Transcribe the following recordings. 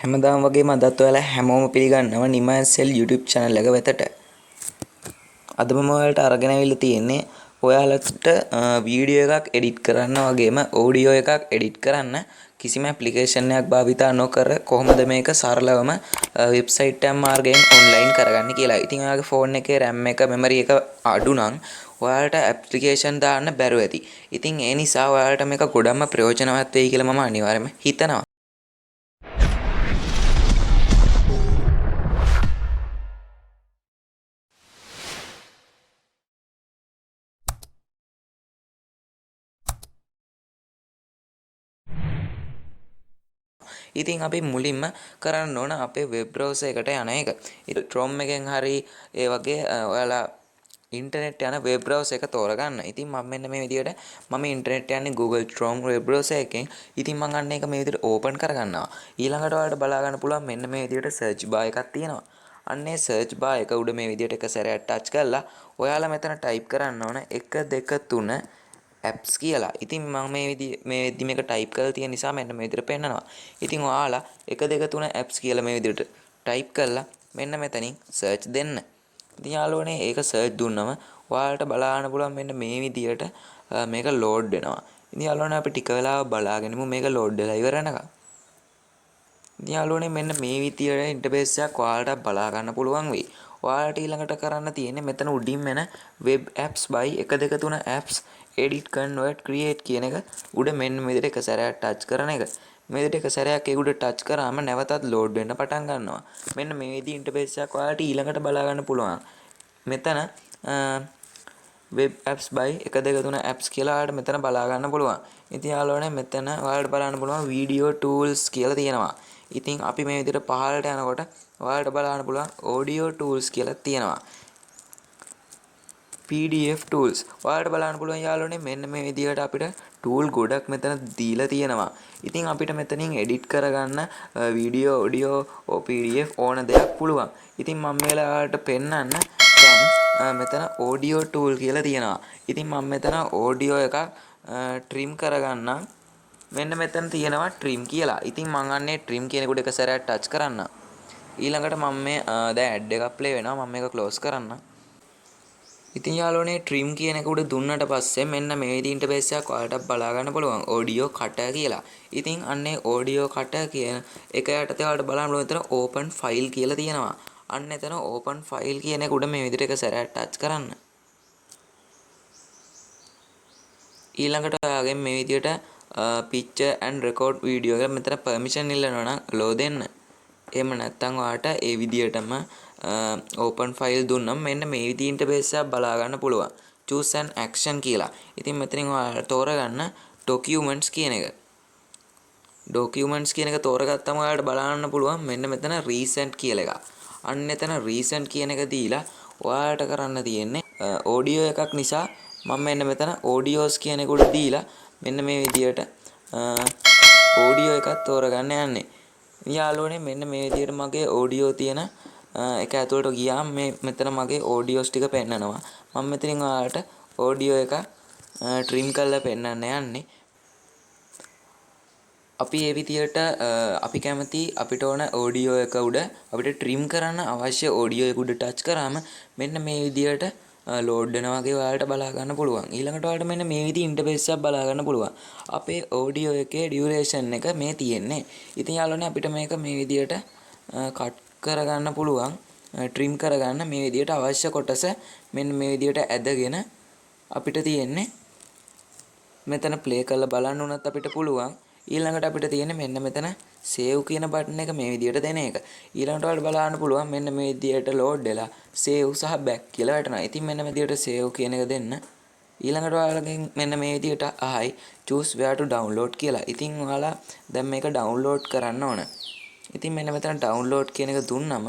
හැමදාම වගේම අදත් ඔයාලා හැමෝම පිළිගන්නවා NIMA SL YouTube channel එක වෙතට. අද මම ඔයාලට අරගෙන අවිල්ලා තියෙන්නේ ඔයාලට වීඩියෝ එකක් එඩිට් කරන්න වගේම ඔඩියෝ එකක් එඩිට් කරන්න කිසිම ඇප්ලිකේෂන් එකක් භාවිතා නොකර කොහොමද මේක සරලවම වෙබ්සයිට් එකක් මාර්ගයෙන් ඔන්ලයින් කරගන්නේ කියලා. ඉතින් ඔයාගේ ෆෝන් එකේ RAM එක මෙමරි එක අඩු නම් ඔයාලට ඇප්ලිකේෂන් දාන්න බැරුව ඇති. ඉතින් ඒ නිසා ඔයාලට මේක ගොඩක්ම ප්‍රයෝජනවත් වෙයි කියලා මම අනිවාර්යයෙන්ම හිතනවා. ඉතින් අපි මුලින්ම කරන්න ඕන අපේ වෙබ් බ්‍රවුසර් එකට යන එක. ඉතින් Chrome එකෙන් හරි ඒ වගේ ඔයාලා ඉන්ටර්නෙට් යන වෙබ් බ්‍රවුසර් එක තෝරගන්න. ඉතින් මම මෙන්න මේ විදිහට මම ඉන්ටර්නෙට් යන්නේ Google Chrome වෙබ් බ්‍රවුසර් එකෙන්. ඉතින් මම අන්න ඒක මේ විදිහට ඕපන් කරගන්නවා. ඊළඟට ඔයාලට බලා ගන්න පුළුවන් මෙන්න මේ විදිහට search bar එකක් තියෙනවා. අන්නේ search bar එක උඩ මේ විදිහට එක සැරයක් ටච් කරලා ඔයාලා මෙතන type කරන්න ඕන 1 2 3 apps කියලා. ඉතින් මම මේ විදි මේක type කරලා තියෙන නිසා මෙන්න මේ විදිහට පෙන්නනවා. ඉතින් ඔයාලා 1 2 3 apps කියලා මේ විදිහට type කරලා මෙන්න මෙතනින් search දෙන්න. ඉතින් යාළුවනේ ඒක search දුන්නම ඔයාලට බලන්න පුළුවන් මෙන්න මේ විදිහට මේක load වෙනවා. ඉතින් යාළුවනේ අපි ටික වෙලාවක් බලාගෙනමු මේක load වෙලා ඉවර වෙනකම්. ඉතින් යාළුවනේ මෙන්න මේ විදිහට ඉන්ටර්ෆේස් එකක් ඔයාලට බලා ගන්න පුළුවන් වෙයි. ඔයාලට ඊළඟට කරන්න තියෙන්නේ මෙතන උඩින් එන web apps by 1 2 3 apps edit convert create කියන එක උඩ මෙන්න මේ විදිහට එක සැරයක් ටච් කරන එක. මේ විදිහට එක සැරයක් ඒක උඩ ටච් කරාම නැවතත් load වෙන්න පටන් ගන්නවා. මෙන්න මේ විදිහේ ඉන්ටර්ෆේස් එකක් ඔයාලට ඊළඟට බලා ගන්න පුළුවන්. මෙතන web apps by 1 2 3 apps කියලා ඔයාලට මෙතන බලා ගන්න පුළුවන්. ඉතින් යාළුවනේ මෙතන ඔයාලට බලන්න පුළුවන් video tools කියලා තියෙනවා. ඉතින් අපි මේ විදිහට පහළට යනකොට ඔයාලට බලන්න පුළුවන් audio tools කියලා තියෙනවා. PDF tools. ඔයාලට බලන්න පුළුවන් යාළුවනේ මෙන්න මේ විදිහට අපිට tool ගොඩක් මෙතන දීලා තියෙනවා. ඉතින් අපිට මෙතනින් edit කරගන්න video audio PDF ඕන දෙයක් පුළුවන්. ඉතින් මම මේ ඔයාලට පෙන්නන්න දැන් මෙතන audio tool කියලා තියෙනවා. ඉතින් මම මෙතන audio එකක් trim කරගන්නම්. මෙන්න මෙතන තියෙනවා trim කියලා. ඉතින් මම අන්නේ trim කියන එකට එක සැරයක් touch කරන්න. ඊළඟට මම මේ දැන් ad එකක් play වෙනවා. මම මේක close කරන්න. ඉතින් යාළුවනේ trim කියන එක උඩ දුන්නට පස්සේ මෙන්න මේ විදිහට ඉන්ටර්ෆේස් එකක් ඔයාලට බලා ගන්න පුළුවන් audio cutter කියලා. ඉතින් අන්නේ audio cutter කියන එක යටතේ ඔයාලට බලන්න පුළුවන් එතන open file කියලා තියෙනවා. අන්න එතන open file කියන එක උඩ මේ විදිහට එක සැරයක් touch කරන්න. ඊළඟට ඔයාගෙන් මේ විදිහට picture and record video එක මෙතන permission ඉල්ලනවා නම් allow දෙන්න. එහෙම නැත්නම් ඔයාලට ඒ විදිහටම open file දුන්නම් මෙන්න මේ විදිහේ ඉන්ටර්ෆේස් එකක් බලා ගන්න පුළුවන්. choose an action කියලා. ඉතින් මෙතනින් ඔයාලා තෝරගන්න documents කියන එක. documents කියන එක තෝරගත්තම ඔයාලට බලන්න පුළුවන් මෙන්න මෙතන recent කියලා එකක්. අන්න එතන recent කියන එක දීලා ඔයාලට කරන්න තියෙන්නේ audio එකක් නිසා මම මෙන්න මෙතන audios කියන එක උඩ දීලා මෙන්න මේ විදිහට audio එකක් තෝරගන්න යන්නේ. යාළුවනේ මෙන්න මේ විදිහට මගේ audio තියෙන එක ඇතුළට ගියාම මේ මෙතන මගේ audios ටික පෙන්නනවා. මම මෙතනින් ඔයාලට audio එක trim කරලා පෙන්නන්න යන්නේ. අපි මේ විදිහට අපි කැමති අපිට ඕන audio එක උඩ අපිට trim කරන්න අවශ්‍ය audio එක උඩ touch කරාම මෙන්න මේ විදිහට load වෙනවා වගේ ඔයාලට බලා ගන්න පුළුවන්. ඊළඟට ඔයාලට මෙන්න මේ විදිහේ ඉන්ටර්ෆේස් එකක් බලා ගන්න පුළුවන්. අපේ audio එකේ duration එක මේ තියෙන්නේ. ඉතින් යාළුවනේ අපිට මේක මේ විදිහට cut කරගන්න පුළුවන්. trim කරගන්න මේ විදිහට අවශ්‍ය කොටස මෙන්න මේ විදිහට ඇදගෙන අපිට තියෙන්නේ මෙතන play කරලා බලන්න උනත් අපිට පුළුවන්. ඊළඟට අපිට තියෙන්නේ මෙන්න මෙතන save කියන බටන් එක මේ විදිහට දෙන එක. ඊළඟට ඔයාලට බලන්න පුළුවන් මෙන්න මේ විදිහට load වෙලා save සහ back කියලා වැටෙනවා. ඉතින් මෙන්න මේ විදිහට save කියන එක දෙන්න. ඊළඟට ඔයාලගෙන් මෙන්න මේ විදිහට ආයි choose where to download කියලා. ඉතින් ඔයාලා දැන් මේක download කරන්න ඕන. ඉතින් මෙන්න මෙතන download කියන එක දුන්නම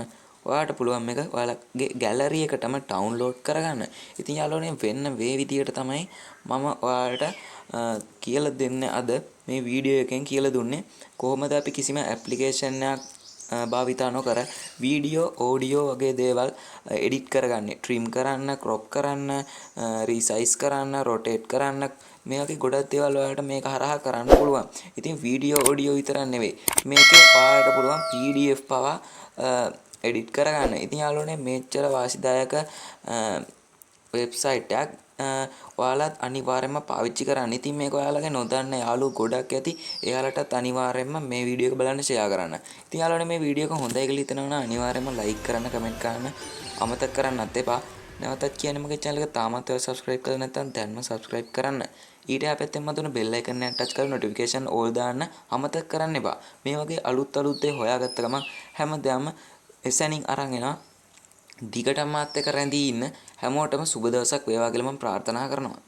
ඔයාලට පුළුවන් මේක ඔයාලගේ gallery එකටම download කරගන්න. ඉතින් යාළුවනේ වෙන්න මේ විදිහට තමයි මම ඔයාලට කියලා දෙන්නේ අද මේ වීඩියෝ එකෙන් කියලා දුන්නේ කොහොමද අපි කිසිම ඇප්ලිකේෂන් එකක් භාවිතා නොකර වීඩියෝ ඔඩියෝ වගේ දේවල් එඩිට් කරගන්නේ trim කරන්න crop කරන්න resize කරන්න rotate කරන්න මේ වගේ ගොඩක් දේවල් ඔයාලට මේක හරහා කරන්න පුළුවන්. ඉතින් වීඩියෝ ඔඩියෝ විතරක් නෙවෙයි. මේකේ ඔයාලට පුළුවන් PDF පවා එඩිට් කරගන්න. ඉතින් යාළුවනේ මෙච්චර වාසිදායක වෙබ්සයිට් එකක් ඔයාලත් අනිවාර්යයෙන්ම පාවිච්චි කරන්න. ඉතින් මේක ඔයාලගේ නොදන්න යාළුවෝ ගොඩක් ඇති. එයාලටත් අනිවාර්යයෙන්ම මේ වීඩියෝ එක බලන්න ෂෙයා කරන්න. ඉතින් යාළුවනේ මේ වීඩියෝ එක හොඳයි කියලා හිතනවා නම් අනිවාර්යයෙන්ම ලයික් කරන්න, කමෙන්ට් කරන්න අමතක කරන්නත් එපා. නැවතත් කියන්නේ මගේ channel එක තාමත් ඔයාලා subscribe කරලා නැත්නම් දැන්ම subscribe කරන්න. ඊට පැත්තෙන් මතුන bell icon එක touch කරලා notification all දාන්න අමතක කරන්න එපා. මේ වගේ අලුත් දේ හොයාගත්ත ගමන් හැමදාම එසැනින් අරන් එනවා. දිගටම මාත් එක්ක රැඳී ඉන්න හැමෝටම සුබ දවසක් වේවා කියලා මම ප්‍රාර්ථනා කරනවා.